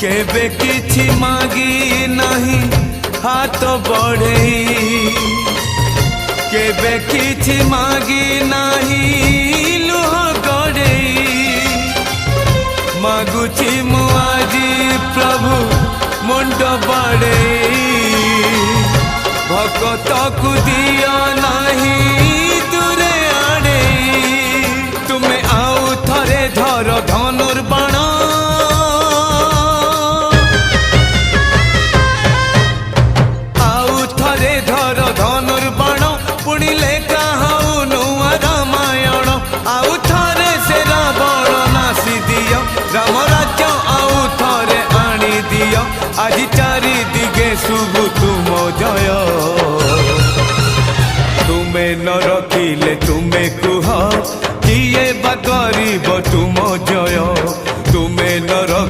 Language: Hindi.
केबे किछि मागी नहीं हाथ बढ़े केबे किछि मागी नहीं लुह गड़े मागुची मु आजी प्रभु मुंड बड़े भगत को दिया नहीं दूरे आड़े तुम्हें आउ थरे धर धनुर्बाण आउ थरे धर धनुर्बाण पुणी लेखा हाउ नुआ रामायण आउ थरे से रावण नासी दियो राम राज्य आउ थरे आनी दियो आज चारि दिगे शुभ तुम जय तुम्हें नर